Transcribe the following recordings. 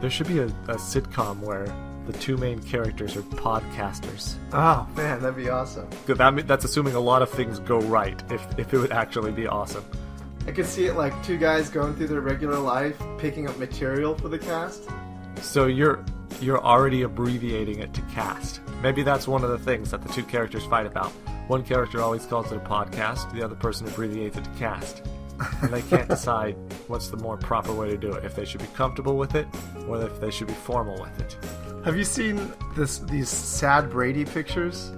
There should be a sitcom where the two main characters are podcasters. Oh, man, that'd be awesome. That's assuming a lot of things go right, if it would actually be awesome. I could see it like two guys going through their regular life, picking up material for the cast. So you're already abbreviating it to cast. Maybe that's one of the things that the two characters fight about. One character always calls it a podcast, the other person abbreviates it to cast. And they can't decide what's the more proper way to do it, if they should be comfortable with it, or if they should be formal with it. Have you seen these sad Brady pictures?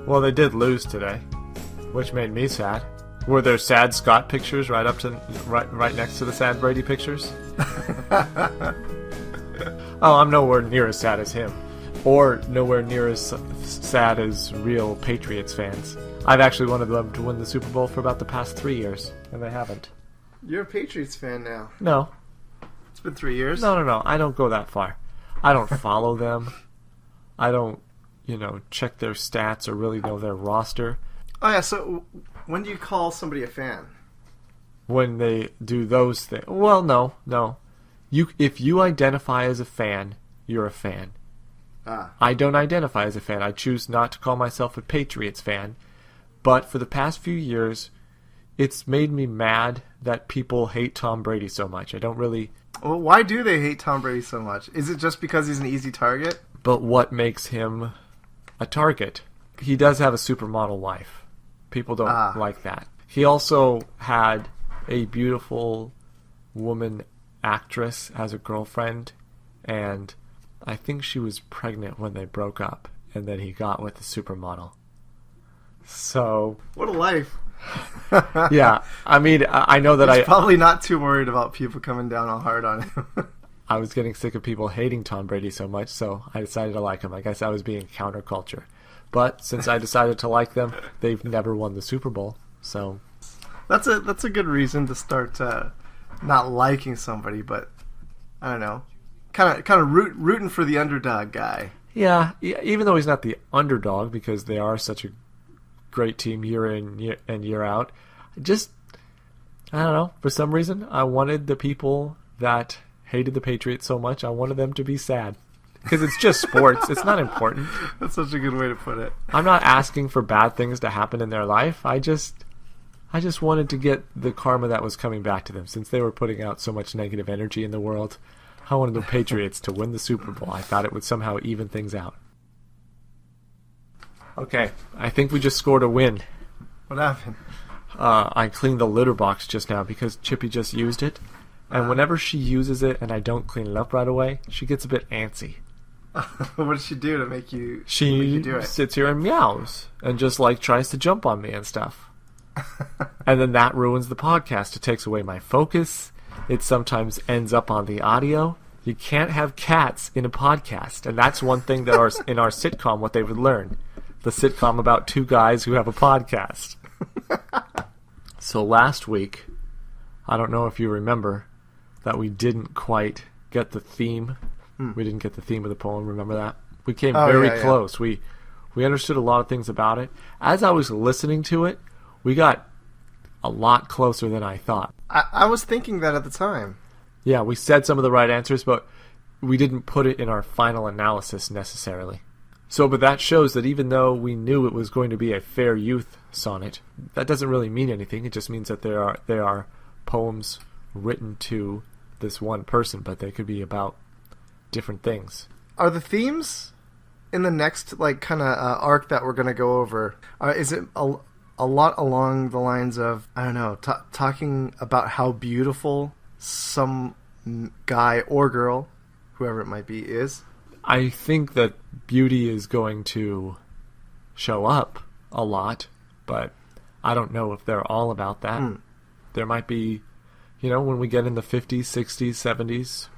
Well, they did lose today, which made me sad. Were there sad Scott pictures right next to the sad Brady pictures? Oh, I'm nowhere near as sad as him. Or nowhere near as sad as real Patriots fans. I've actually wanted them to win the Super Bowl for about the past 3 years, and they haven't. You're a Patriots fan now. No. It's been 3 years. No. I don't go that far. I don't follow them. I don't, check their stats or really know their roster. Oh, yeah, so when do you call somebody a fan? When they do those things. Well, no. If you identify as a fan, you're a fan. I don't identify as a fan. I choose not to call myself a Patriots fan. But for the past few years, it's made me mad that people hate Tom Brady so much. I don't really... Well, why do they hate Tom Brady so much? Is it just because he's an easy target? But what makes him a target? He does have a supermodel wife. People don't like that. He also had a beautiful woman actress as a girlfriend, and I think she was pregnant when they broke up, and then he got with the supermodel. So... What a life. Yeah, I mean, I know that He's probably not too worried about people coming down all hard on him. I was getting sick of people hating Tom Brady so much, so I decided to like him. I guess I was being counterculture. But since I decided to like them, they've never won the Super Bowl, so... That's a good reason to start not liking somebody, but, I don't know, kind of rooting for the underdog guy. Yeah, even though he's not the underdog, because they are such a great team year in and year out. I don't know, for some reason, I wanted the people that hated the Patriots so much, I wanted them to be sad. Because it's just sports. It's not important. That's such a good way to put it. I'm not asking for bad things to happen in their life. I just wanted to get the karma that was coming back to them. Since they were putting out so much negative energy in the world, I wanted the Patriots to win the Super Bowl. I thought it would somehow even things out. Okay, I think we just scored a win. What happened? I cleaned the litter box just now because Chippy just used it. And whenever she uses it and I don't clean it up right away, she gets a bit antsy. What does she do to make you do it? She sits here and meows and just tries to jump on me and stuff. And then that ruins the podcast. It takes away my focus. It sometimes ends up on the audio. You can't have cats in a podcast. And that's one thing that in our sitcom, what they would learn. The sitcom about two guys who have a podcast. So last week, I don't know if you remember, that we didn't quite get the theme. We didn't get the theme of the poem. Remember that? We came very close. We understood a lot of things about it. As I was listening to it, we got a lot closer than I thought. I was thinking that at the time. Yeah, we said some of the right answers, but we didn't put it in our final analysis necessarily. But that shows that even though we knew it was going to be a fair youth sonnet, that doesn't really mean anything. It just means that there are poems written to this one person, but they could be about different things. Are the themes in the next arc that we're going to go over, is it a lot along the lines of, I don't know, talking about how beautiful some guy or girl, whoever it might be, is? I think that beauty is going to show up a lot, but I don't know if they're all about that. There might be, when we get in the 50s, 60s, 70s,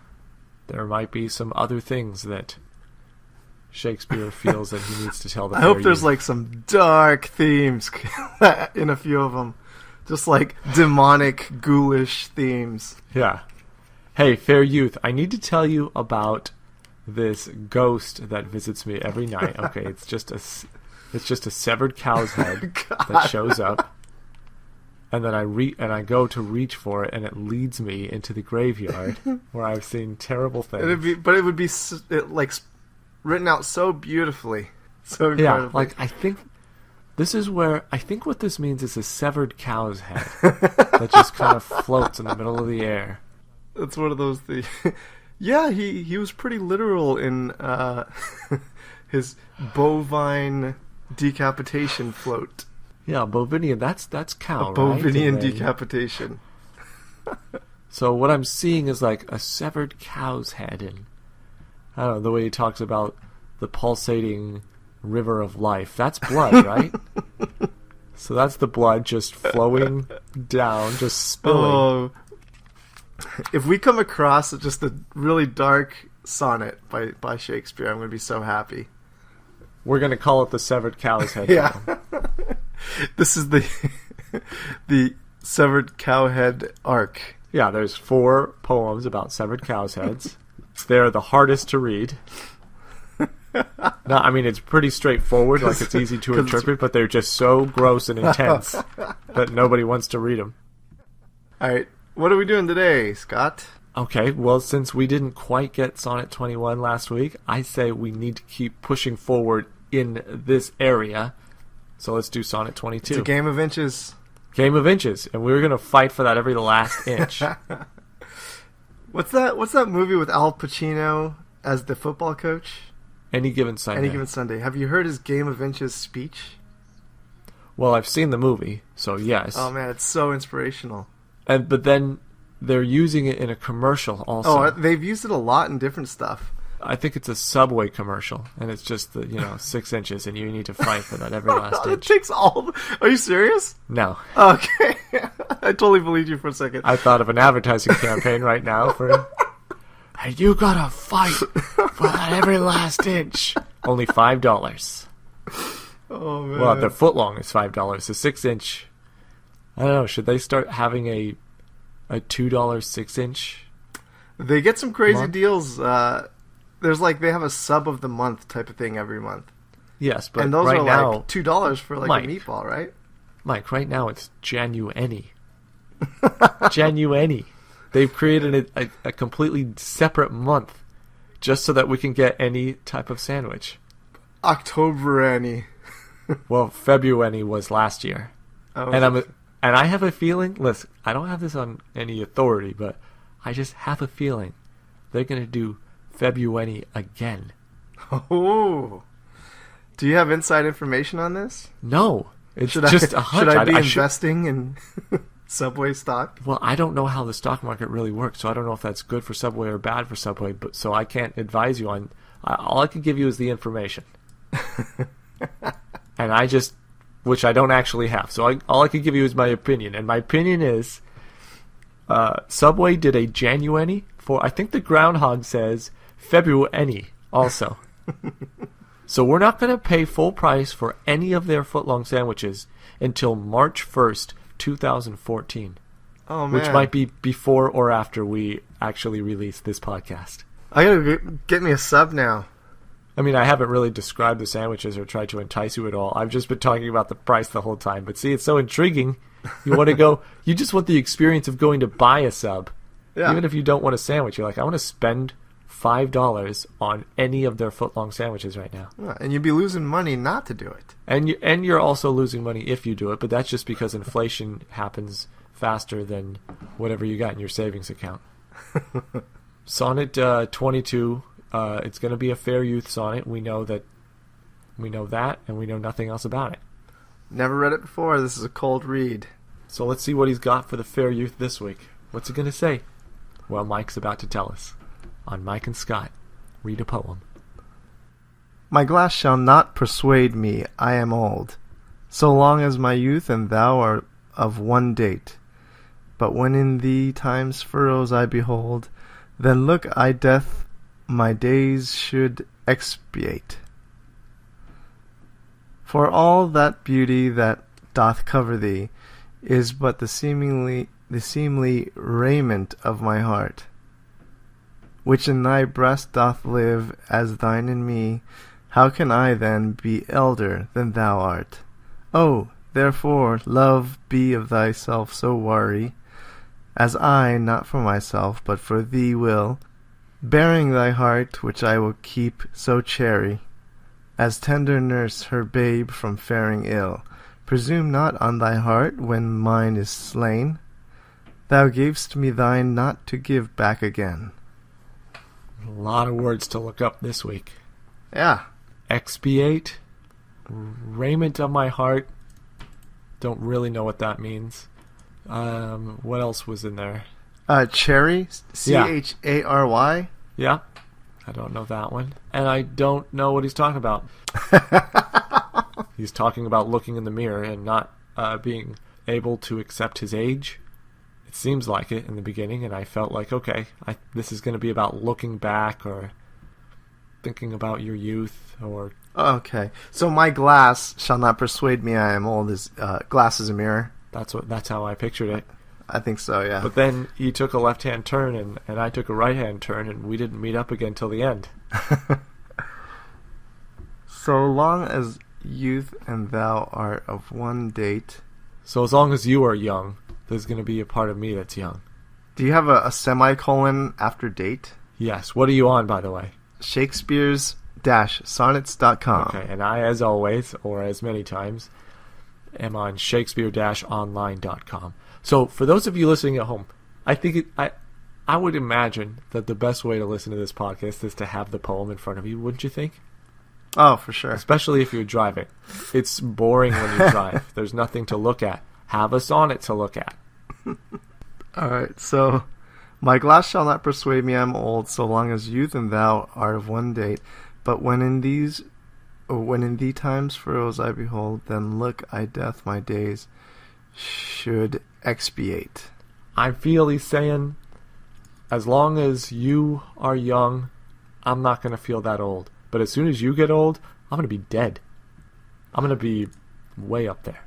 there might be some other things that Shakespeare feels that he needs to tell the I hope there's some dark themes in a few of them. Just demonic, ghoulish themes. Yeah. Hey, fair youth, I need to tell you about this ghost that visits me every night. Okay, it's just a severed cow's head that shows up. and then I go to reach for it, and it leads me into the graveyard where I've seen terrible things. It would be like written out so beautifully, so incredibly. Yeah, like I think what this means is a severed cow's head that just kind of floats in the middle of the air. That's one of those things. Yeah, he was pretty literal in his bovine decapitation float. Yeah, bovinian. That's cow. A bovinian right? decapitation. So what I'm seeing is like a severed cow's head, and I don't know, the way he talks about the pulsating river of life. That's blood, right? So that's the blood just flowing down, just spilling. If we come across just a really dark sonnet by Shakespeare, I'm going to be so happy. We're going to call it the severed cow's head. Yeah. This is the severed cow head arc. Yeah, there's 4 poems about severed cow's heads. They're the hardest to read. No, I mean, it's pretty straightforward, like it's easy to interpret, but they're just so gross and intense that nobody wants to read them. All right, what are we doing today, Scott? Okay, well, since we didn't quite get Sonnet 21 last week, I say we need to keep pushing forward in this area. So let's do Sonnet 22. It's a game of inches. Game of inches, and we're going to fight for that every last inch. What's that movie with Al Pacino as the football coach? Any Given Sunday. Any Given Sunday. Have you heard his Game of Inches speech? Well, I've seen the movie, so yes. Oh man, it's so inspirational. But then they're using it in a commercial also. Oh, they've used it a lot in different stuff. I think it's a Subway commercial, and it's just 6 inches, and you need to fight for that every last It inch. takes all. Are you serious? No. Okay, I totally believed you for a second. I thought of an advertising campaign right now for. Hey, you gotta fight for that every last inch. Only $5. Oh man. Well, the foot long is $5. The 6 inch. I don't know. Should they start having a $2 6 inch? They get some crazy month? deals. There's they have a sub of the month type of thing every month. Yes, but And those right are now, like $2 for Mike. a meatball, right? Mike, right now it's January. January. They've created a completely separate month just so that we can get any type of sandwich. October Annie. Well, February was last year. Oh, And I have a feeling, listen, I don't have this on any authority, but I just have a feeling they're going to do February again. Oh. Do you have inside information on this? No. It's Should just I, a hunch. should I be I should- investing in Subway stock? Well, I don't know how the stock market really works, so I don't know if that's good for Subway or bad for Subway, but so I can't advise you on. All I can give you is the information. And which I don't actually have. So all I can give you is my opinion. And my opinion is Subway did a January for, I think the groundhog says February also. So we're not going to pay full price for any of their footlong sandwiches until March 1st, 2014. Oh, man. Which might be before or after we actually release this podcast. I gotta get me a sub now. I mean, I haven't really described the sandwiches or tried to entice you at all. I've just been talking about the price the whole time. But see, it's so intriguing. You want to go, you just want the experience of going to buy a sub. Yeah. Even if you don't want a sandwich, you're like, I want to spend $5 on any of their footlong sandwiches right now. Yeah, and you'd be losing money not to do it. And you're also losing money if you do it, but that's just because inflation happens faster than whatever you got in your savings account. Sonnet 22, it's going to be a fair youth sonnet. We know that, and we know nothing else about it. Never read it before. This is a cold read. So let's see what he's got for the fair youth this week. What's he going to say? Well, Mike's about to tell us. On Mike and Scott, read a poem. My glass shall not persuade me I am old, so long as my youth and thou are of one date. But when in thee time's furrows I behold, then look I death my days should expiate. For all that beauty that doth cover thee is but the seemly raiment of my heart, which in thy breast doth live as thine in me. How can I then be elder than thou art? Oh, therefore, love, be of thyself so wary, as I, not for myself, but for thee will, bearing thy heart, which I will keep so chary, as tender nurse her babe from faring ill. Presume not on thy heart when mine is slain. Thou gavest me thine not to give back again. A lot of words to look up this week. Yeah. Expiate, raiment of my heart. Don't really know what that means. What else was in there? Cherry, C-H-A-R-Y. Yeah, I don't know that one. And I don't know what he's talking about. He's talking about looking in the mirror and not being able to accept his age. It seems like it in the beginning, and I felt like, okay, this is going to be about looking back or thinking about your youth or... Okay, so my glass shall not persuade me I am old. Glass is a mirror. That's how I pictured it. I think so, yeah. But then you took a left-hand turn, and I took a right-hand turn, and we didn't meet up again till the end. So long as youth and thou art of one date. So as long as you are young, there's going to be a part of me that's young. Do you have a semicolon after date? Yes. What are you on, by the way? Shakespeare's-sonnets.com. Okay, and I, as always, or as many times, am on Shakespeare-online.com. So for those of you listening at home, I think I would imagine that the best way to listen to this podcast is to have the poem in front of you, wouldn't you think? Oh, for sure. Especially if you're driving. It's boring when you drive. There's nothing to look at. Have a sonnet to look at. All right, so my glass shall not persuade me I'm old, so long as youth and thou art of one date. But when in thee times furrows I behold, then look I death my days should expiate. I feel he's saying, as long as you are young, I'm not going to feel that old. But as soon as you get old, I'm going to be dead. I'm going to be way up there.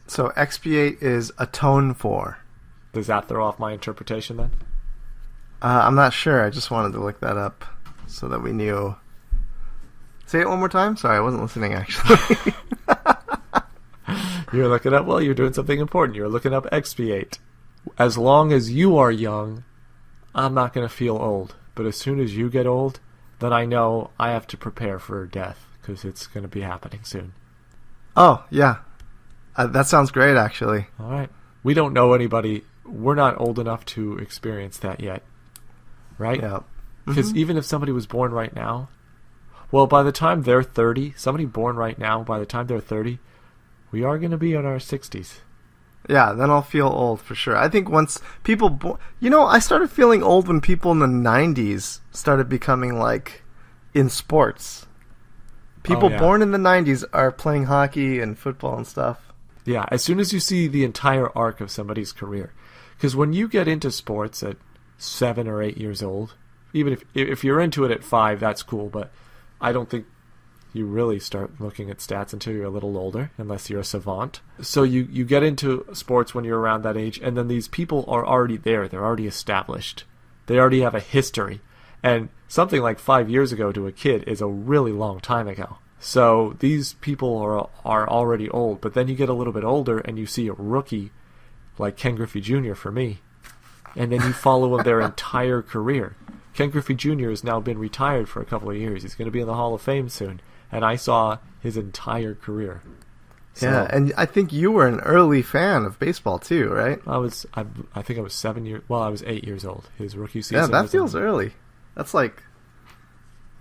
So expiate is atone for. Does that throw off my interpretation then? I'm not sure. I just wanted to look that up so that we knew. Say it one more time? Sorry, I wasn't listening, actually. You're looking up, well, you're doing something important. You're looking up expiate. As long as you are young, I'm not going to feel old. But as soon as you get old, then I know I have to prepare for death because it's going to be happening soon. Oh, yeah. That sounds great, actually. All right. We don't know anybody. We're not old enough to experience that yet. Right? Yeah. Because even if somebody was born right now, well, by the time they're 30, somebody born right now, by the time they're 30, we are going to be in our 60s. Yeah, then I'll feel old for sure. I think once people... I started feeling old when people in the 90s started becoming, like, in sports. People born in the 90s are playing hockey and football and stuff. Yeah, as soon as you see the entire arc of somebody's career. Because when you get into sports at 7 or 8 years old, even if you're into it at 5, that's cool, but I don't think you really start looking at stats until you're a little older, unless you're a savant. So you get into sports when you're around that age, and then these people are already there. They're already established. They already have a history. And something like 5 years ago to a kid is a really long time ago. So these people are already old, but then you get a little bit older and you see a rookie like Ken Griffey Jr. for me, and then you follow their entire career. Ken Griffey Jr. has now been retired for a couple of years. He's going to be in the Hall of Fame soon. And I saw his entire career. So, yeah, and I think you were an early fan of baseball too, right? I think I was 7 years. Well, I was 8 years old. His rookie season. Yeah, that feels early. That's like,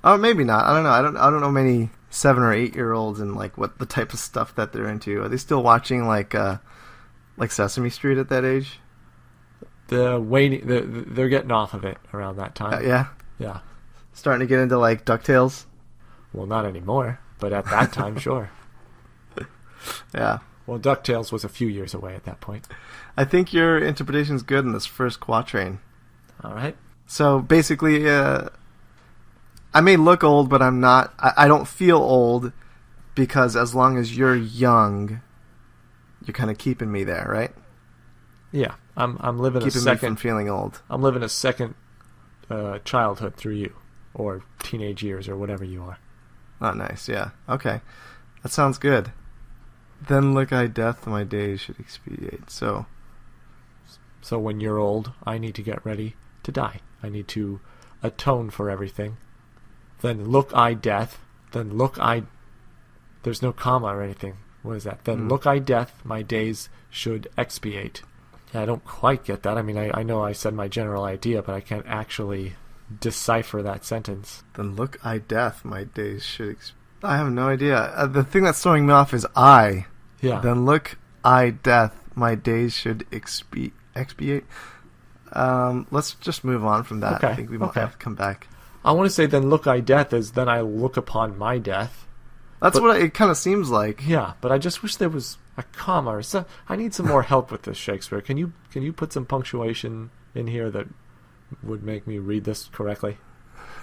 oh, maybe not. I don't know. I don't know many 7 or 8 year olds and like what the type of stuff that they're into. Are they still watching like Sesame Street at that age? They're getting off of it around that time. Yeah. Yeah. Starting to get into like DuckTales. Well, not anymore, but at that time, sure. Yeah. Well, DuckTales was a few years away at that point. I think your interpretation's good in this first quatrain. All right. So basically, I may look old, but I'm not. I don't feel old because as long as you're young, you're kind of keeping me there, right? Yeah, I'm living keeping a second. Me from feeling old. I'm living a second childhood through you, or teenage years, or whatever you are. Oh, nice. Yeah. Okay. That sounds good. Then look I death my days should expedite. So when you're old, I need to get ready to die. I need to atone for everything. Then look I death. Then look I... There's no comma or anything. What is that? Then look I death, my days should expiate. Yeah, I don't quite get that. I mean, I know I said my general idea, but I can't actually decipher that sentence. Then look I death, my days should I have no idea. The thing that's throwing me off is I. Yeah. Then look I death, my days should expiate. Let's just move on from that. Okay. I think we might have to come back. I want to say then look I death as then I look upon my death. That's what it kind of seems like. Yeah, but I just wish there was a comma or so. I need some more help with this, Shakespeare. Can you put some punctuation in here that would make me read this correctly?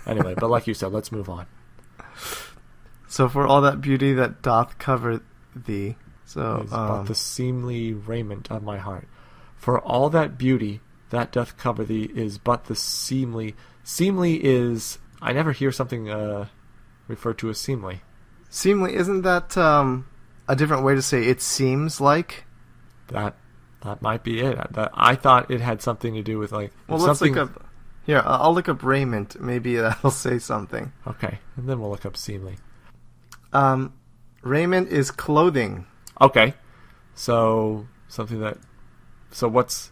Anyway, but like you said, let's move on. So for all that beauty that doth cover thee, so Is but the seemly raiment of my heart. For all that beauty that doth cover thee is but the seemly. Seemly is, I never hear something referred to as seemly. Seemly, isn't that a different way to say it seems like? That might be it. I thought it had something to do with like... Well, let's something... look up... Here, I'll look up raiment. Maybe that'll say something. Okay, and then we'll look up seemly. Raiment is clothing. Okay, so something that... So what's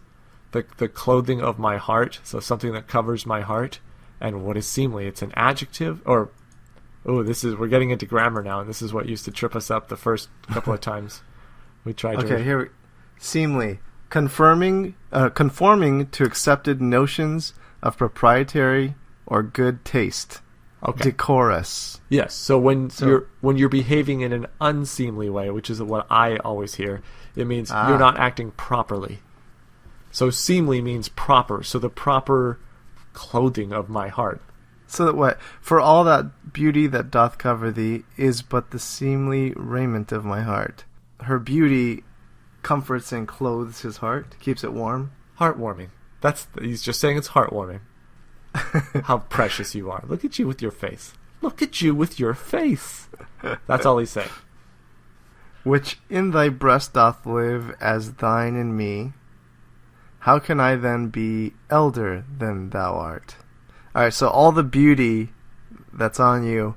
the clothing of my heart? So something that covers my heart. And what is seemly? It's an adjective? Or... Oh, we're getting into grammar now, and this is what used to trip us up the first couple of times we tried to... Okay, here, seemly. Conforming to accepted notions of proprietary or good taste. Okay. Decorous. Yes, so when you're behaving in an unseemly way, which is what I always hear, it means you're not acting properly. So seemly means proper, so the proper clothing of my heart. So that what? For all that beauty that doth cover thee is but the seemly raiment of my heart. Her beauty comforts and clothes his heart, keeps it warm. Heartwarming. He's just saying it's heartwarming. How precious you are. Look at you with your face. Look at you with your face. That's all he's saying. Which in thy breast doth live as thine in me. How can I then be elder than thou art? Alright, so all the beauty that's on you,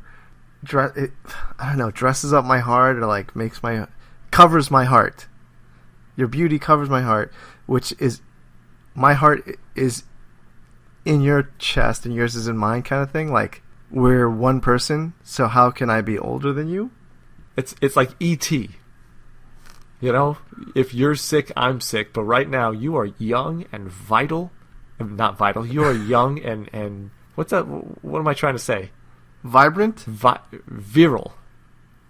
dresses up my heart, or like covers my heart. Your beauty covers my heart, which is, my heart is in your chest and yours is in mine kind of thing. Like, we're one person, so how can I be older than you? It's like E.T. You know, if you're sick, I'm sick, but right now you are young and vital. Not vital. You are young and what's that? What am I trying to say? Vibrant? Virile.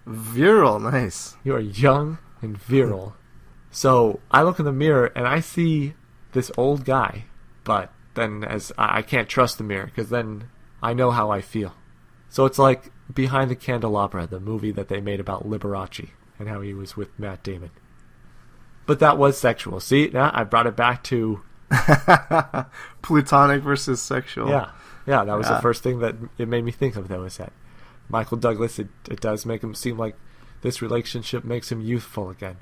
Virile, nice. You are young and virile. So I look in the mirror and I see this old guy, but then as I can't trust the mirror because then I know how I feel. So it's like Behind the Candelabra, the movie that they made about Liberace and how he was with Matt Damon. But that was sexual. See, now I brought it back to platonic versus sexual. Yeah, that was the first thing that it made me think of, though, is that Michael Douglas, it does make him seem like this relationship makes him youthful again.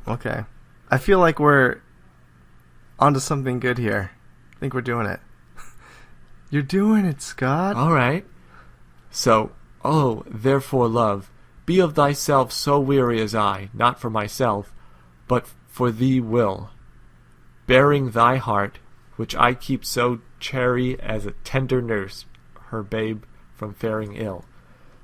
Okay. I feel like we're onto something good here. I think we're doing it. You're doing it, Scott. All right. So, therefore, love, be of thyself so weary as I, not for myself, but for thee will, bearing thy heart, which I keep so chary as a tender nurse, her babe from faring ill.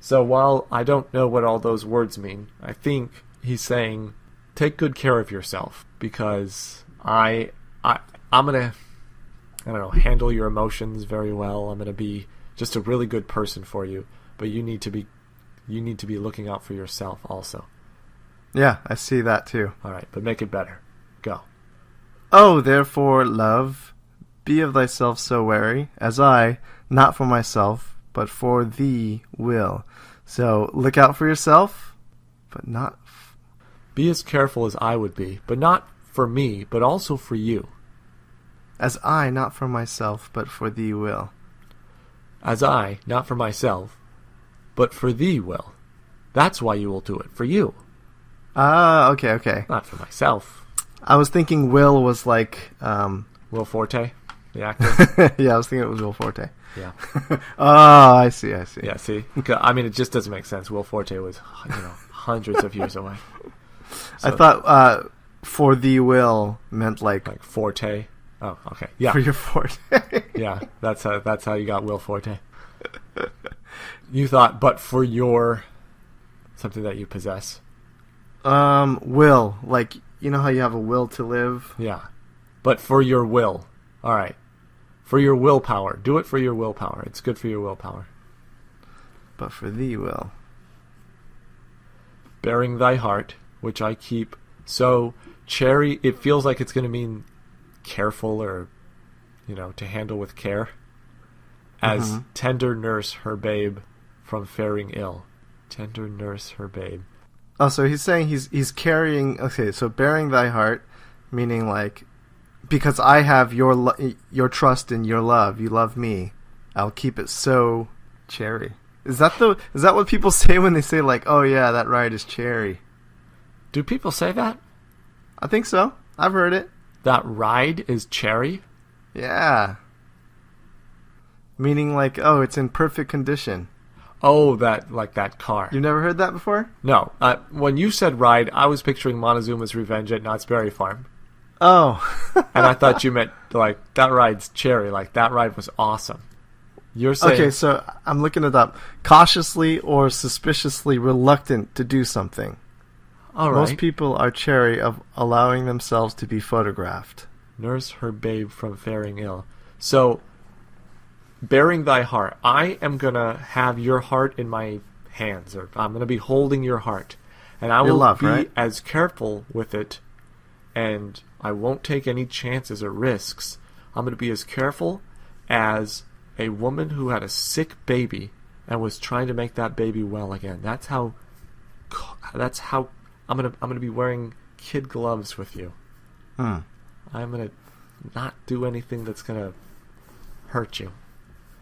So while I don't know what all those words mean, I think he's saying, take good care of yourself, because I'm gonna, I don't know, handle your emotions very well. I'm gonna be just a really good person for you, but you need to be looking out for yourself also. Yeah, I see that too. All right, but make it better. Go. Oh, therefore, love, be of thyself so wary, as I, not for myself, but for thee will. So, look out for yourself, but not... Be as careful as I would be, but not for me, but also for you. As I, not for myself, but for thee will. As I, not for myself, but for thee will. That's why you will do it, for you. Ah, okay. Not for myself. I was thinking Will was like... Will Forte, the actor? Yeah, I was thinking it was Will Forte. Yeah. Oh, I see. Yeah, see? I mean, it just doesn't make sense. Will Forte was, hundreds of years away. So, I thought for the Will meant like Forte. Oh, okay. Yeah. for your forte. Yeah, that's how you got Will Forte. You thought, but for your something that you possess. Will, like, you know how you have a will to live? Yeah, but for your will. All right, for your willpower. Do it for your willpower. It's good for your willpower. But for thee, Will. Bearing thy heart, which I keep. So cherry, it feels like it's going to mean careful or, to handle with care. As tender nurse her babe from faring ill. Tender nurse her babe. Oh, so he's saying he's carrying... Okay, so bearing thy heart, meaning like, because I have your trust and your love, you love me, I'll keep it so cherry. Is that what people say when they say like, oh yeah, that ride is cherry? Do people say that? I think so. I've heard it. That ride is cherry? Yeah. Meaning like, oh, it's in perfect condition. Oh, that car. You've never heard that before? No. When you said ride, I was picturing Montezuma's Revenge at Knott's Berry Farm. Oh. And I thought you meant, like, that ride's cherry. Like, that ride was awesome. You're saying... Okay, so I'm looking it up. Cautiously or suspiciously reluctant to do something. All right. Most people are chary of allowing themselves to be photographed. Nurse her babe from faring ill. So... bearing thy heart. I am going to have your heart in my hands, or I'm going to be holding your heart. And I will be right? as careful with it, and I won't take any chances or risks. I'm going to be as careful as a woman who had a sick baby and was trying to make that baby well again. That's how I'm going to be wearing kid gloves with you. I'm going to not do anything that's going to hurt you.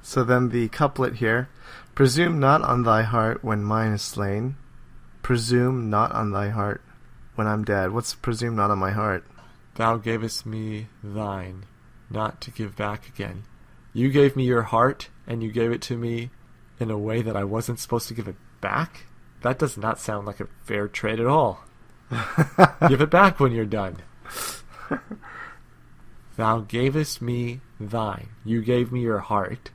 So then the couplet here, presume not on thy heart when mine is slain. Presume not on thy heart when I'm dead. What's presume not on my heart? Thou gavest me thine, not to give back again. You gave me your heart, and you gave it to me in a way that I wasn't supposed to give it back? That does not sound like a fair trade at all. Give it back when you're done. Thou gavest me thine. You gave me your heart,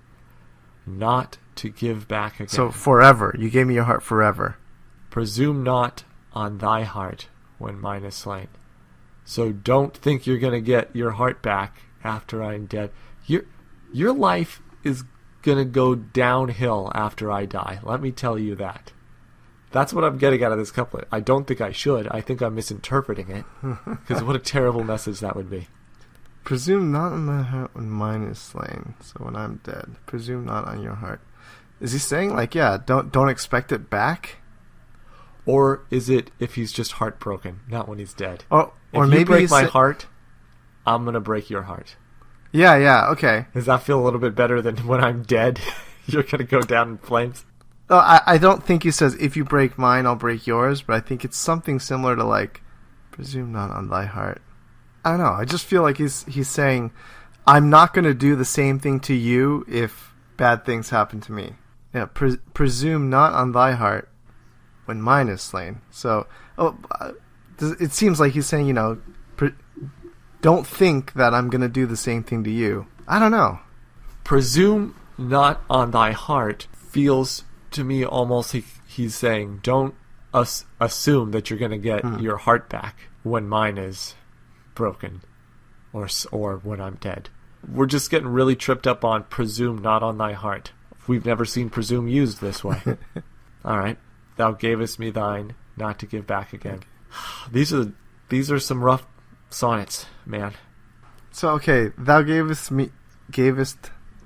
not to give back again. So forever. You gave me your heart forever. Presume not on thy heart when mine is slain. So don't think you're going to get your heart back after I'm dead. Your life is going to go downhill after I die. Let me tell you that. That's what I'm getting out of this couplet. I don't think I should. I think I'm misinterpreting it. Because what a terrible message that would be. Presume not on my heart when mine is slain. So when I'm dead, presume not on your heart. Is he saying like, yeah, don't expect it back? Or is it if he's just heartbroken, not when he's dead? Or if maybe you break my heart, I'm gonna break your heart. Yeah, okay. Does that feel a little bit better than when I'm dead? You're gonna go down in flames? Oh, I don't think he says if you break mine, I'll break yours. But I think it's something similar to like, presume not on thy heart. I don't know. I just feel like he's saying, I'm not going to do the same thing to you if bad things happen to me. Yeah, presume not on thy heart when mine is slain. So, it seems like he's saying, don't think that I'm going to do the same thing to you. I don't know. Presume not on thy heart feels to me almost he's saying, don't assume that you're going to get your heart back when mine is broken or when I'm dead. We're just getting really tripped up on presume not on thy heart. We've never seen presume used this way. All right. Thou gavest me thine, not to give back again. These are some rough sonnets, man. So okay, thou gavest me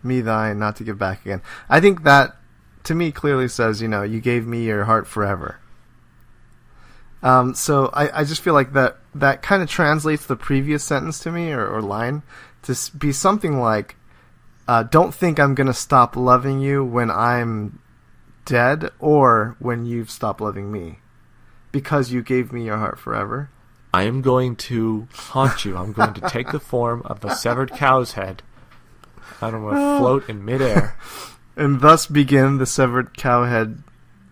thine, not to give back again. I think that to me clearly says, you gave me your heart forever. So I just feel like that kind of translates the previous sentence to me, or line, to be something like, don't think I'm going to stop loving you when I'm dead or when you've stopped loving me. because you gave me your heart forever. I am going to haunt you. I'm going to take the form of a severed cow's head, and I'm going to float in midair. And thus begin the severed cowhead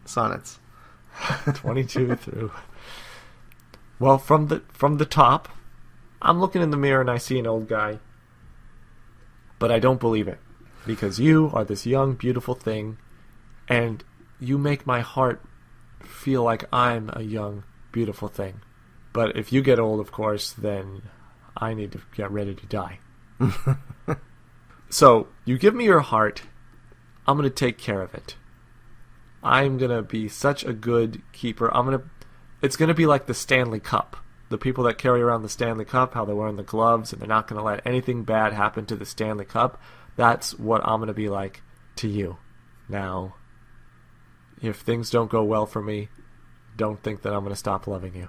sonnets. 22 through. Well, from the top, I'm looking in the mirror and I see an old guy. But I don't believe it. Because you are this young, beautiful thing, and you make my heart feel like I'm a young, beautiful thing. But if you get old, of course, then I need to get ready to die. So, you give me your heart, I'm going to take care of it. I'm going to be such a good keeper. It's going to be like the Stanley Cup. The people that carry around the Stanley Cup, how they're wearing the gloves, and they're not going to let anything bad happen to the Stanley Cup. That's what I'm going to be like to you. Now, if things don't go well for me, don't think that I'm going to stop loving you.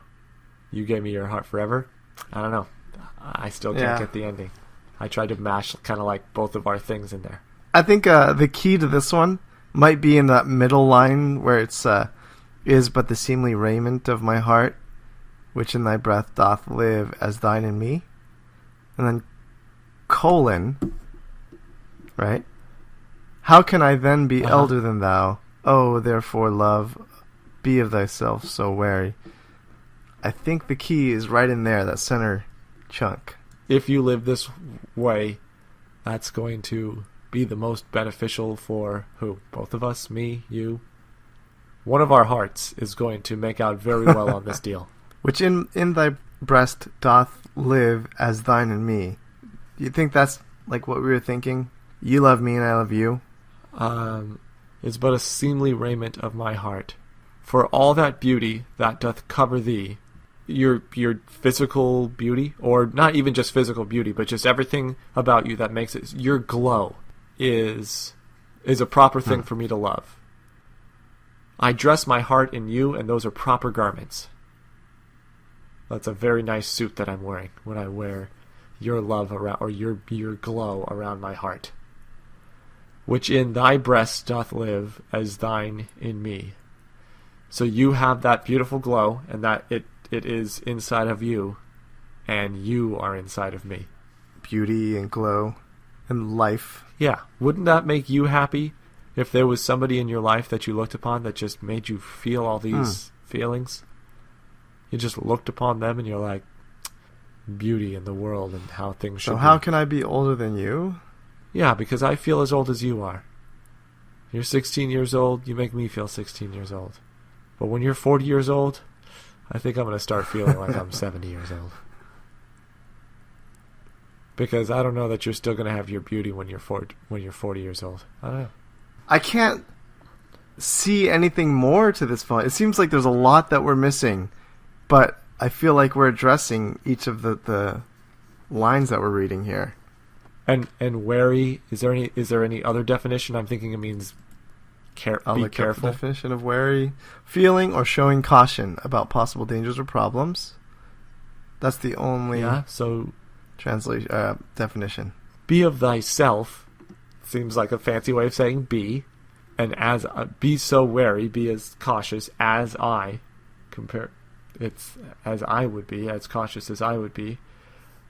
You gave me your heart forever. I don't know. I still can't get the ending. I tried to mash kind of like both of our things in there. I think the key to this one might be in that middle line where it's is but the seemly raiment of my heart, which in thy breath doth live as thine in me. And then colon, right? How can I then be elder than thou? Oh, therefore, love, be of thyself so wary. I think the key is right in there, that center chunk. If you live this way, that's going to be the most beneficial for who? Both of us? Me? You? One of our hearts is going to make out very well on this deal. Which in thy breast doth live as thine and me. Do you think that's like what we were thinking? You love me and I love you? Is but a seemly raiment of my heart. For all that beauty that doth cover thee, your physical beauty, or not even just physical beauty, but just everything about you that makes it, your glow is a proper thing for me to love. I dress my heart in you, and those are proper garments. That's a very nice suit that I'm wearing when I wear your love around, or your glow around my heart. Which in thy breast doth live as thine in me. So you have that beautiful glow, and that it is inside of you, and you are inside of me. Beauty and glow and life. Yeah. Wouldn't that make you happy if there was somebody in your life that you looked upon that just made you feel all these feelings? You just looked upon them and you're like, beauty in the world and how things should be. So how can I be older than you? Yeah, because I feel as old as you are. You're 16 years old, you make me feel 16 years old. But when you're 40 years old, I think I'm going to start feeling like I'm 70 years old. Because I don't know that you're still going to have your beauty when you're 40 years old. I don't know. I can't see anything more to this point. It seems like there's a lot that we're missing, but I feel like we're addressing each of the lines that we're reading here. And wary, is there any other definition? I'm thinking it means be careful. The definition of wary: feeling or showing caution about possible dangers or problems. That's the only definition. Be of thyself seems like a fancy way of saying be, and as be so wary, be as cautious as I. It's as I would be, as cautious as I would be.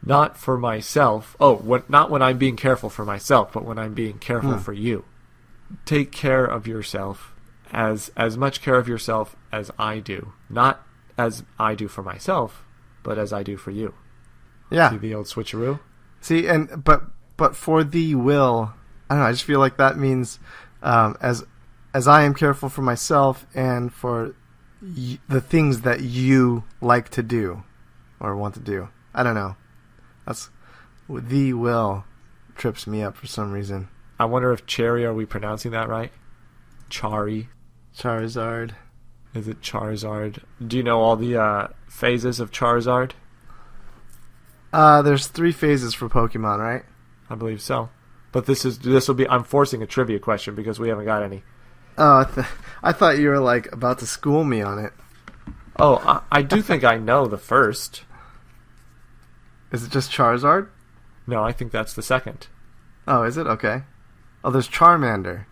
Not for myself. Not when I'm being careful for myself, but when I'm being careful for you. Take care of yourself, as much care of yourself as I do. Not as I do for myself, but as I do for you. Yeah. See the old switcheroo? See, but for thee will, I don't know, I just feel like that means as I am careful for myself and for the things that you like to do or want to do. I don't know. That's thee will trips me up for some reason. I wonder if Cherry, are we pronouncing that right? Charizard. Is it Charizard? Do you know all the phases of Charizard? There's 3 phases for Pokemon, right? I believe so. But this will be, I'm forcing a trivia question because we haven't got any. Oh, I thought you were like about to school me on it. Oh, I do think I know the first. Is it just Charizard? No, I think that's the second. Oh, is it? Okay. Oh, there's Charmander.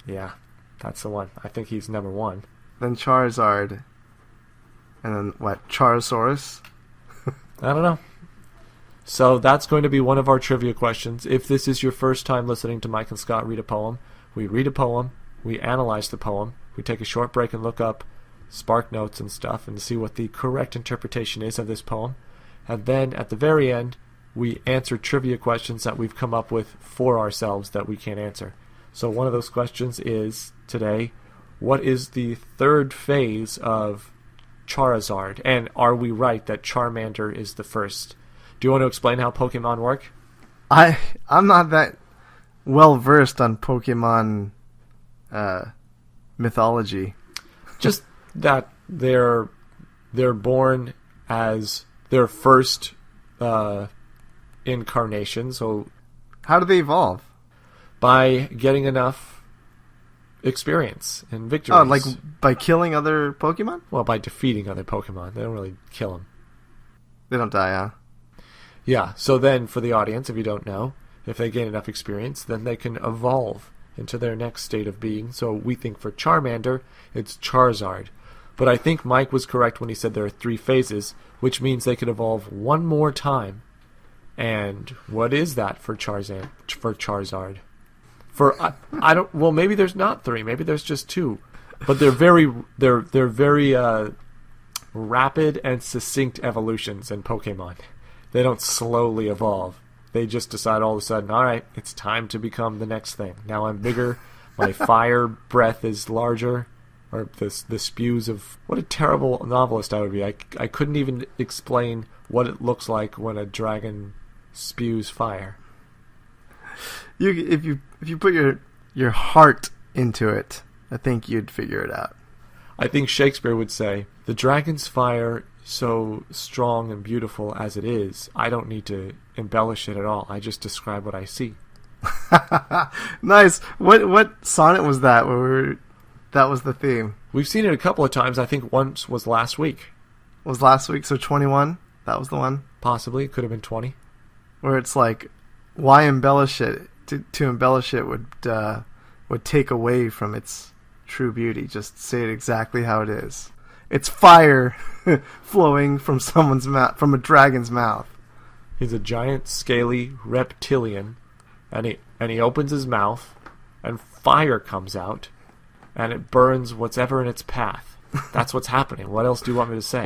Yeah, that's the one. I think he's number 1. Then Charizard. And then what? Charosaurus? I don't know. So that's going to be one of our trivia questions. If this is your first time listening to Mike and Scott read a poem, we read a poem, we analyze the poem, we take a short break and look up Spark Notes and stuff and see what the correct interpretation is of this poem. And then at the very end, we answer trivia questions that we've come up with for ourselves that we can't answer. So one of those questions is, today, what is the third phase of Charizard? And are we right that Charmander is the first? Do you want to explain how Pokemon work? I'm not that well versed on Pokemon mythology. Just that they're born as their first incarnation. So how do they evolve? By getting enough experience and victories. Oh, like by killing other Pokemon? Well, by defeating other Pokemon. They don't really kill them. They don't die, huh? Yeah, so then for the audience, if you don't know, if they gain enough experience, then they can evolve into their next state of being. So we think for Charmander, it's Charizard. But I think Mike was correct when he said there are 3 phases, which means they could evolve one more time. And what is that for Charizard? I don't. Well, maybe there's not 3. Maybe there's just 2. But they're very rapid and succinct evolutions in Pokemon. They don't slowly evolve. They just decide all of a sudden, all right, it's time to become the next thing. Now I'm bigger. My fire breath is larger. Or the spews of... What a terrible novelist I would be. I couldn't even explain what it looks like when a dragon spews fire. If you put your heart into it, I think you'd figure it out. I think Shakespeare would say, the dragon's fire, so strong and beautiful as it is, I don't need to embellish it at all. I just describe what I see. Nice. What sonnet was that? That was the theme. We've seen it a couple of times. I think once was last week. Was last week, so 21? That was the one? Possibly. It could have been 20. Where it's like, why embellish it? To embellish it would take away from its true beauty. Just say it exactly how it is. It's fire flowing from someone's mouth, from a dragon's mouth. He's a giant, scaly reptilian, and he opens his mouth, and fire comes out, and it burns whatever in its path. That's what's happening. What else do you want me to say?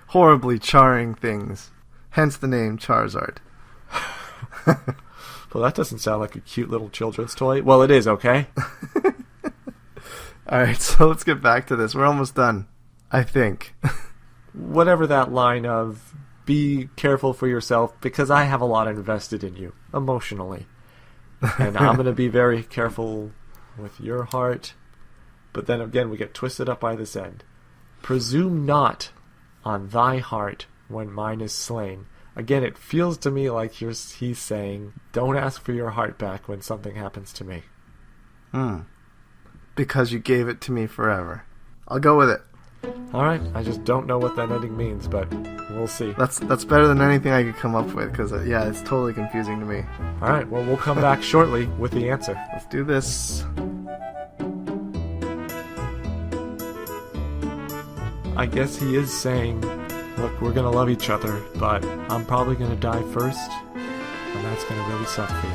Horribly charring things. Hence the name Charizard. Well, that doesn't sound like a cute little children's toy. Well, it is, okay? Alright, so let's get back to this. We're almost done, I think. Whatever that line of, be careful for yourself, because I have a lot invested in you, emotionally. And I'm going to be very careful with your heart. But then again, we get twisted up by this end. Presume not on thy heart when mine is slain. Again, it feels to me like he's saying, don't ask for your heart back when something happens to me. Because you gave it to me forever. I'll go with it. Alright, I just don't know what that ending means, but we'll see. That's better than anything I could come up with, because, yeah, it's totally confusing to me. Alright, well, we'll come back shortly with the answer. Let's do this. I guess he is saying, look, we're going to love each other, but I'm probably going to die first, and that's going to really suck for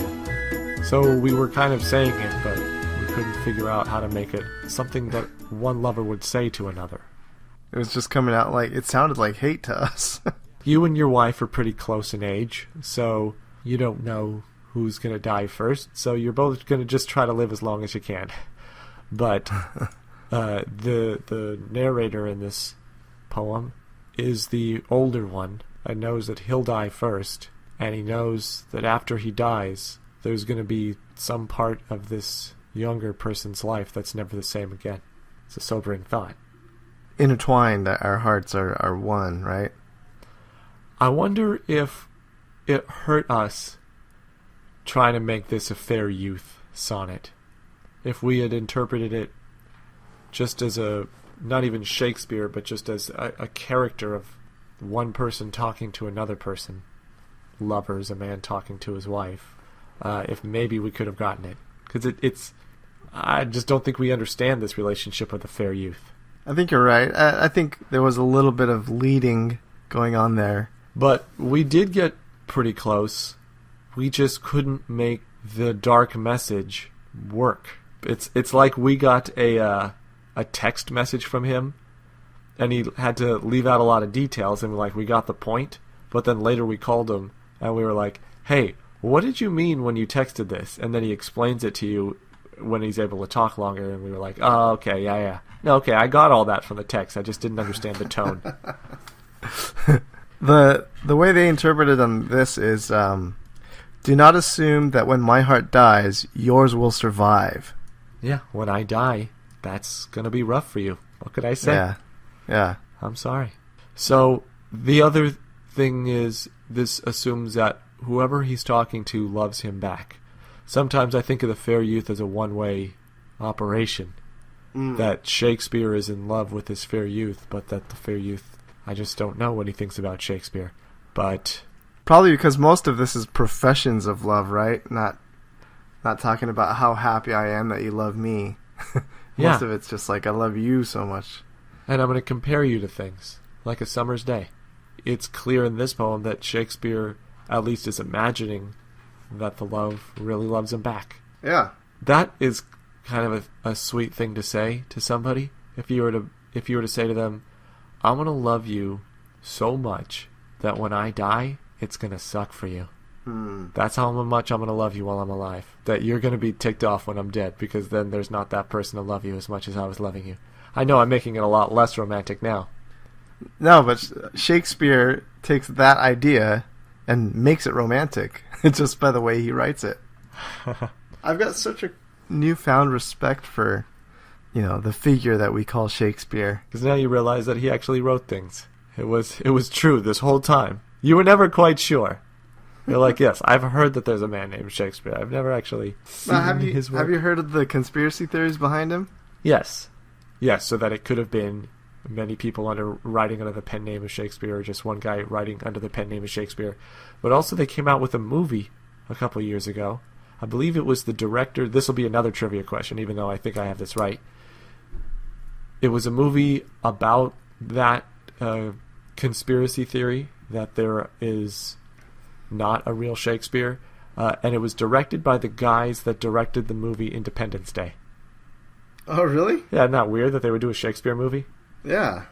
you. So we were kind of saying it, but we couldn't figure out how to make it something that one lover would say to another. It was just coming out like, it sounded like hate to us. You and your wife are pretty close in age, so you don't know who's going to die first, so you're both going to just try to live as long as you can. But the narrator in this poem is the older one and knows that he'll die first, and he knows that after he dies, there's going to be some part of this younger person's life that's never the same again. It's a sobering thought. Intertwined, our hearts are one, right? I wonder if it hurt us trying to make this a fair youth sonnet. If we had interpreted it just as not even Shakespeare, but just as a character of one person talking to another person. Lovers, a man talking to his wife. If maybe we could have gotten it. Because I just don't think we understand this relationship of the fair youth. I think you're right. I think there was a little bit of leading going on there. But we did get pretty close. We just couldn't make the dark message work. It's like we got a text message from him, and he had to leave out a lot of details, and we got the point. But then later we called him, and we were like, hey, what did you mean when you texted this? And then he explains it to you when he's able to talk longer, and we were like, oh, okay, yeah. No, okay, I got all that from the text. I just didn't understand the tone. The way they interpreted on this is, do not assume that when my heart dies, yours will survive. Yeah, when I die, that's going to be rough for you. What could I say? Yeah. I'm sorry. So, the other thing is, this assumes that whoever he's talking to loves him back. Sometimes I think of the fair youth as a one-way operation. That Shakespeare is in love with his fair youth, but that the fair youth, I just don't know what he thinks about Shakespeare. But probably because most of this is professions of love, right? Not talking about how happy I am that you love me. Most of it's just like, I love you so much. And I'm going to compare you to things, like a summer's day. It's clear in this poem that Shakespeare at least is imagining that the love really loves him back. Yeah. That is kind of a sweet thing to say to somebody. If you were to say to them, I'm going to love you so much that when I die, it's going to suck for you. That's how much I'm going to love you while I'm alive. That you're going to be ticked off when I'm dead, because then there's not that person to love you as much as I was loving you. I know I'm making it a lot less romantic now. No, but Shakespeare takes that idea and makes it romantic just by the way he writes it. I've got such a newfound respect for, the figure that we call Shakespeare. Because now you realize that he actually wrote things. It was true this whole time. You were never quite sure. You're like, yes, I've heard that there's a man named Shakespeare. I've never actually seen his work. Have you heard of the conspiracy theories behind him? Yes. Yes, so that it could have been many people writing under the pen name of Shakespeare, or just one guy writing under the pen name of Shakespeare. But also they came out with a movie a couple of years ago. I believe it was the director. This will be another trivia question, even though I think I have this right. It was a movie about that conspiracy theory that there is not a real Shakespeare, and it was directed by the guys that directed the movie Independence Day. Oh, really? Yeah, not weird that they would do a Shakespeare movie? Yeah.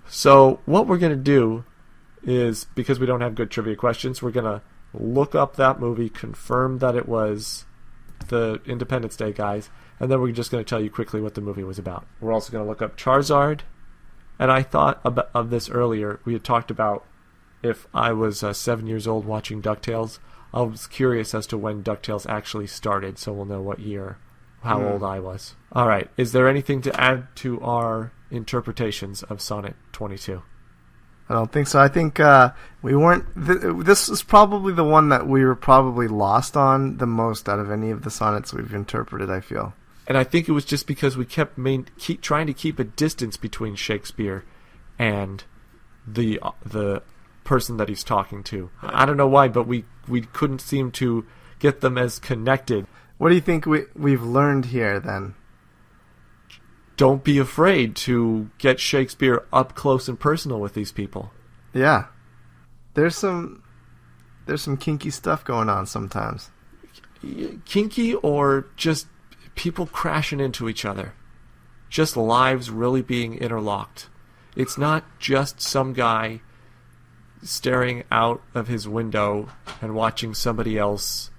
So what we're going to do is, because we don't have good trivia questions, we're going to look up that movie, confirm that it was the Independence Day guys, and then we're just going to tell you quickly what the movie was about. We're also going to look up Charizard, and I thought of this earlier. We had talked about if I was 7 years old watching DuckTales. I was curious as to when DuckTales actually started, so we'll know what year, how old I was. All right, is there anything to add to our interpretations of Sonnet 22? I don't think so. I think we weren't... this is probably the one that we were probably lost on the most out of any of the sonnets we've interpreted, I feel. And I think it was just because we kept trying to keep a distance between Shakespeare and the person that he's talking to. I don't know why, but we couldn't seem to get them as connected. What do you think we've learned here, then? Don't be afraid to get Shakespeare up close and personal with these people. Yeah. There's some kinky stuff going on sometimes. Kinky, or just people crashing into each other. Just lives really being interlocked. It's not just some guy staring out of his window and watching somebody else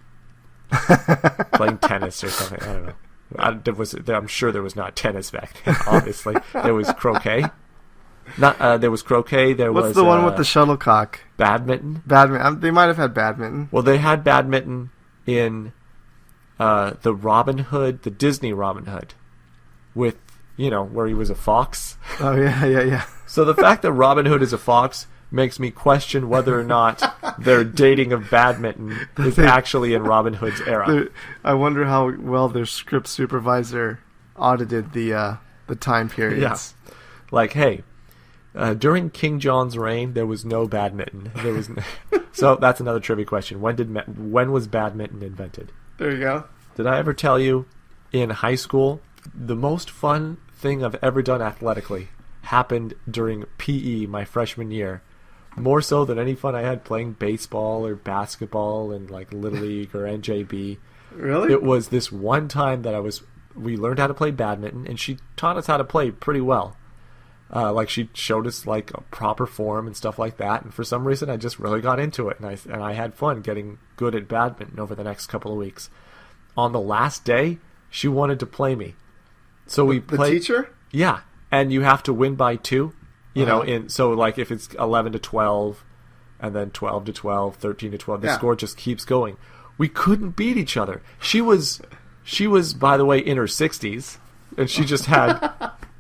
playing tennis or something. I don't know. I'm sure there was not tennis back then, obviously. There was croquet. There was croquet. What's the one with the shuttlecock? Badminton. They might have had badminton. Well, they had badminton in the Robin Hood, the Disney Robin Hood, with, where he was a fox. Oh, yeah. So the fact that Robin Hood is a fox makes me question whether or not their dating of badminton is actually in Robin Hood's era. I wonder how well their script supervisor audited the time periods. Yeah. Like, hey, during King John's reign, there was no badminton. So that's another trivia question. When was badminton invented? There you go. Did I ever tell you in high school the most fun thing I've ever done athletically happened during PE my freshman year. More so than any fun I had playing baseball or basketball in like Little League or NJB. Really? It was this one time that we learned how to play badminton, and she taught us how to play pretty well. Like she showed us like a proper form and stuff like that. And for some reason, I just really got into it, and I had fun getting good at badminton over the next couple of weeks. On the last day, she wanted to play me, so we played. The teacher? Yeah, and you have to win by 2. You know, so like if it's 11-12, and then 12-12, 13-12, the score just keeps going. We couldn't beat each other. She was, by the way, in her 60s, and she just had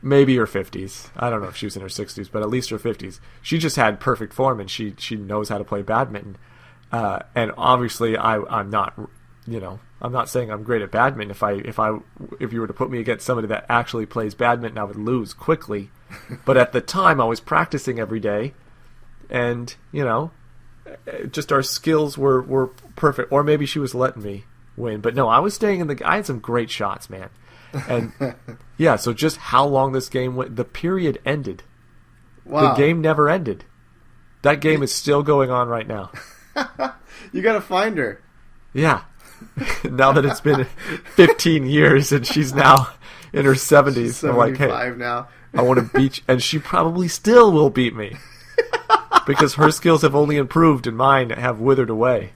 maybe her 50s. I don't know if she was in her 60s, but at least her 50s. She just had perfect form, and she knows how to play badminton. And obviously, I'm not, I'm not saying I'm great at badminton. If you were to put me against somebody that actually plays badminton, I would lose quickly. But at the time, I was practicing every day, and just our skills were perfect. Or maybe she was letting me win, but no, I was staying I had some great shots, man. And yeah, so just how long this game went, the period ended. Wow. The game never ended. That game is still going on right now. You gotta find her. Yeah. Now that it's been 15 years and she's now in her 70s, She's 75 I'm like, hey, now. I want to beat you. And she probably still will beat me. Because her skills have only improved and mine have withered away.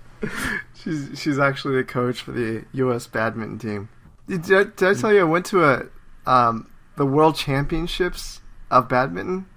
She's actually the coach for the U.S. badminton team. Did I tell you I went to the World Championships of badminton?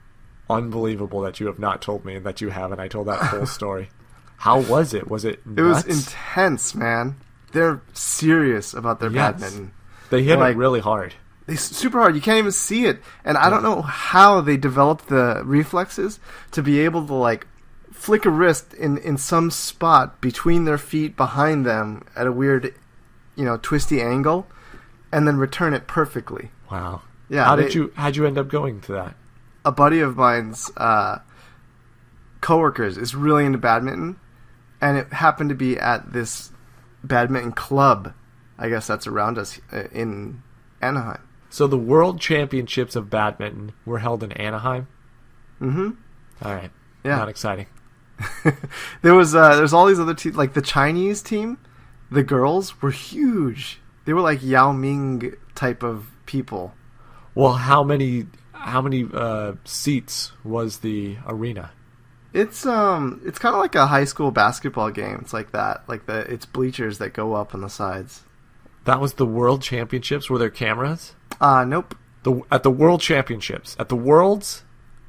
Unbelievable that you have not told me and that you haven't. I told that whole story. How was it? Was it nuts? It was intense, man. They're serious about their badminton. They hit it really hard. They super hard. You can't even see it. And I don't know how they developed the reflexes to be able to like flick a wrist in some spot between their feet behind them at a weird, twisty angle, and then return it perfectly. Wow. Yeah. How'd you end up going to that? A buddy of mine's coworkers is really into badminton, and it happened to be at this badminton club. I guess that's around us in Anaheim. So the World Championships of badminton were held in Anaheim? Mm-hmm. All right. Yeah. Not exciting. There's all these other teams, like the Chinese team. The girls were huge. They were like Yao Ming type of people. Well, how many seats was the arena? It's kind of like a high school basketball game. It's like that. It's bleachers that go up on the sides. That was the World Championships? Were there cameras? Nope. At the World Championships. At the Worlds?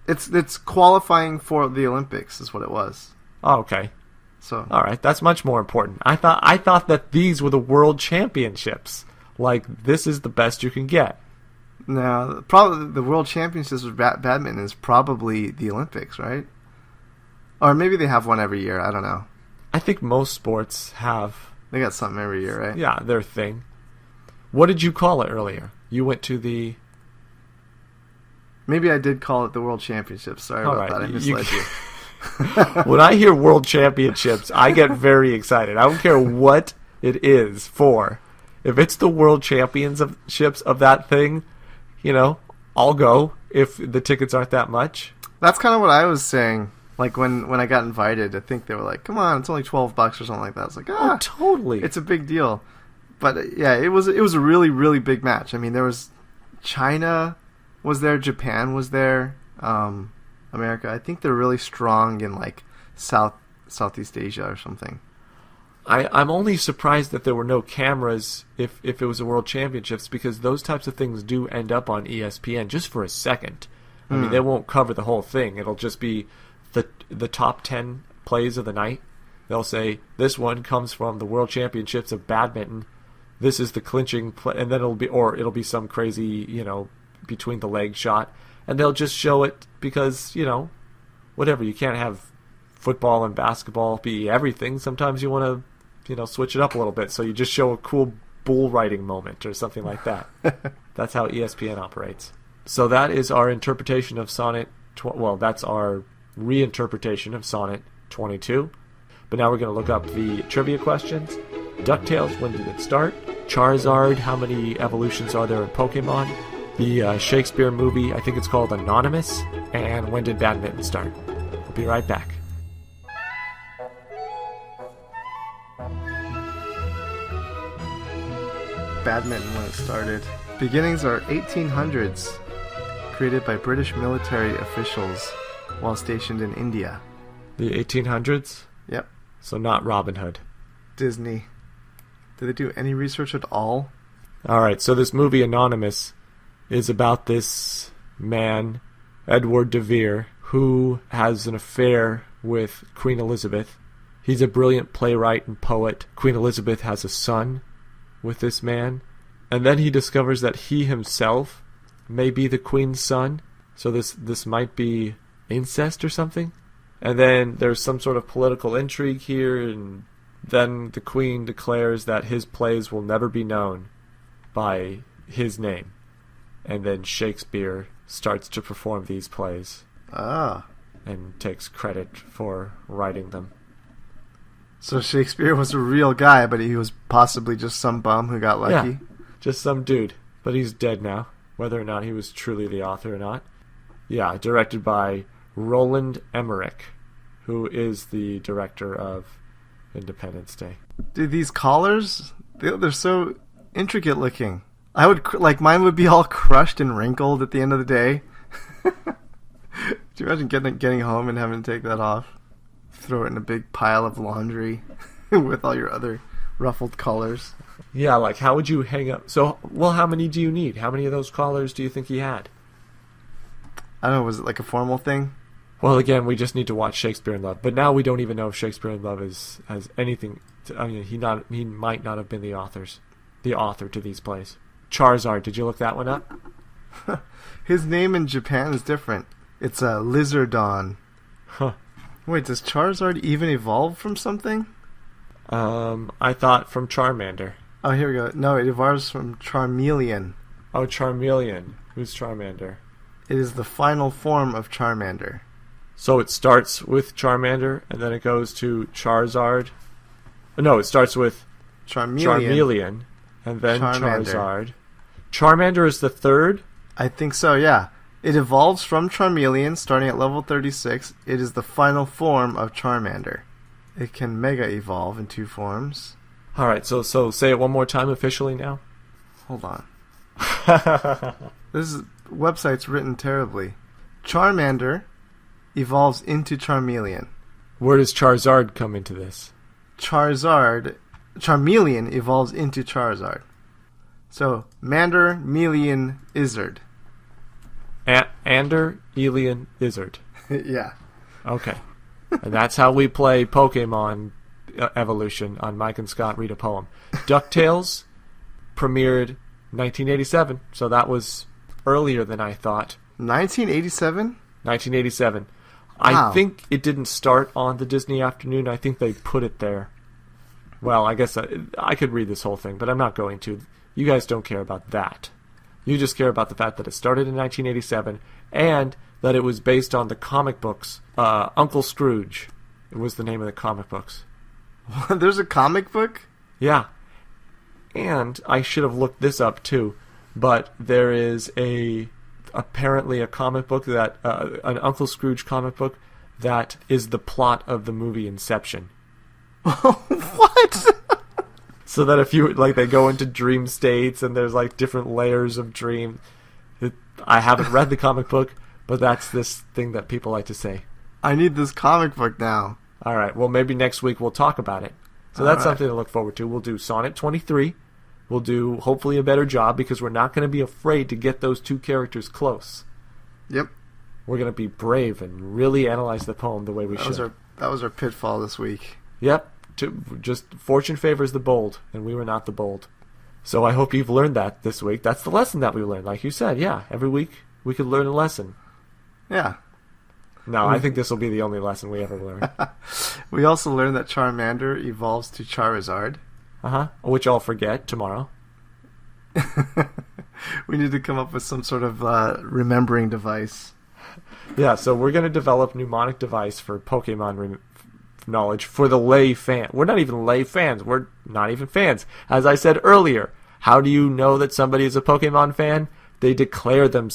It's qualifying for the Olympics is what it was. Oh, okay. So all right, that's much more important. I thought that these were the World Championships. Like, this is the best you can get. No, probably the World Championships of badminton is probably the Olympics, right? Or maybe they have one every year. I don't know. I think most sports have. They got something every year, right? Yeah, their thing. What did you call it earlier? You went to the... Maybe I did call it the World Championships. Sorry about that. I misled you. When I hear World Championships, I get very excited. I don't care what it is for. If it's the World Championships of that thing, I'll go if the tickets aren't that much. That's kind of what I was saying. Like when I got invited, I think they were like, "Come on, it's only $12 or something like that." I was like, "Oh, totally, it's a big deal." But yeah, it was a really really big match. I mean, there was China was there, Japan was there, America. I think they're really strong in like Southeast Asia or something. I'm only surprised that there were no cameras if it was a World Championships, because those types of things do end up on ESPN just for a second. I mean, they won't cover the whole thing. It'll just be the top 10 plays of the night. They'll say, this one comes from the World Championships of badminton. This is the clinching play, and then it'll be some crazy, between the leg shot, and they'll just show it because, whatever. You can't have football and basketball be everything. Sometimes you want to, switch it up a little bit, so you just show a cool bull riding moment or something like that. That's how ESPN operates. So that is our interpretation of Sonnet. That's our reinterpretation of Sonnet 22. But now we're going to look up the trivia questions. DuckTales, when did it start? Charizard, how many evolutions are there in Pokemon? the Shakespeare movie, I think it's called Anonymous, and when did badminton start? We'll be right back. Badminton when it started. Beginnings are 1800s, created by British military officials while stationed in India. The 1800s? Yep. So not Robin Hood. Disney. Did they do any research at all? Alright, so this movie Anonymous is about this man, Edward de Vere, who has an affair with Queen Elizabeth. He's a brilliant playwright and poet. Queen Elizabeth has a son with this man. And then he discovers that he himself may be the queen's son. So this might be incest or something. And then there's some sort of political intrigue here, and then the queen declares that his plays will never be known by his name. And then Shakespeare starts to perform these plays. Ah. And takes credit for writing them. So Shakespeare was a real guy, but he was possibly just some bum who got lucky? Yeah, just some dude. But he's dead now, whether or not he was truly the author or not. Yeah, directed by Roland Emmerich, who is the director of Independence Day. Dude, these collars, they're so intricate looking. I would, mine would be all crushed and wrinkled at the end of the day. Could you imagine getting home and having to take that off? Throw it in a big pile of laundry with all your other ruffled collars. Yeah, like how would you hang up? So, well, how many do you need? How many of those collars do you think he had? I don't know, was it like a formal thing? Well, again, we just need to watch Shakespeare in Love. But now we don't even know if Shakespeare in Love has anything. He might not have been the author to these plays. Charizard, did you look that one up? His name in Japan is different. It's a Lizardon. Huh. Wait, does Charizard even evolve from something? I thought from Charmander. Oh, here we go. No, it evolves from Charmeleon. Oh, Charmeleon. Who's Charmander? It is the final form of Charmander. So it starts with Charmander, and then it goes to Charizard. No, it starts with Charmeleon and then Charmander. Charizard. Charmander is the third? I think so, yeah. It evolves from Charmeleon, starting at level 36. It is the final form of Charmander. It can Mega Evolve in 2 forms. Alright, so say it one more time officially now. Hold on. This website's written terribly. Charmander evolves into Charmeleon. Where does Charizard come into this? Charmeleon evolves into Charizard. So, Mander, Melian, Izzard. Ander, Elian, Izzard. Yeah. Okay. And that's how we play Pokemon Evolution on Mike and Scott Read a Poem. DuckTales premiered 1987, so that was earlier than I thought. 1987? 1987. Wow. I think it didn't start on the Disney Afternoon. I think they put it there. Well, I guess I could read this whole thing, but I'm not going to. You guys don't care about that. You just care about the fact that it started in 1987 and that it was based on the comic books. Uncle Scrooge was the name of the comic books. There's a comic book? Yeah. And I should have looked this up too, but there is apparently a comic book that an Uncle Scrooge comic book that is the plot of the movie Inception. What? So that if you they go into dream states and there's different layers of dream. I haven't read the comic book, but that's this thing that people like to say. I need this comic book now. All right. Well, maybe next week we'll talk about it. So that's something to look forward to. We'll do Sonnet 23. We'll do hopefully a better job because we're not going to be afraid to get those 2 characters close. Yep. We're going to be brave and really analyze the poem the way we should. That was our pitfall this week. Yep. Just fortune favors the bold, and we were not the bold. So I hope you've learned that this week. That's the lesson that we learned. Like you said, yeah, every week we could learn a lesson. Yeah. No, I think this will be the only lesson we ever learn. We also learned that Charmander evolves to Charizard. Which I'll forget tomorrow. We need to come up with some sort of remembering device. Yeah, so we're going to develop mnemonic device for Pokemon knowledge for the lay fan. We're not even lay fans. We're not even fans. As I said earlier, how do you know that somebody is a Pokemon fan? They declare themselves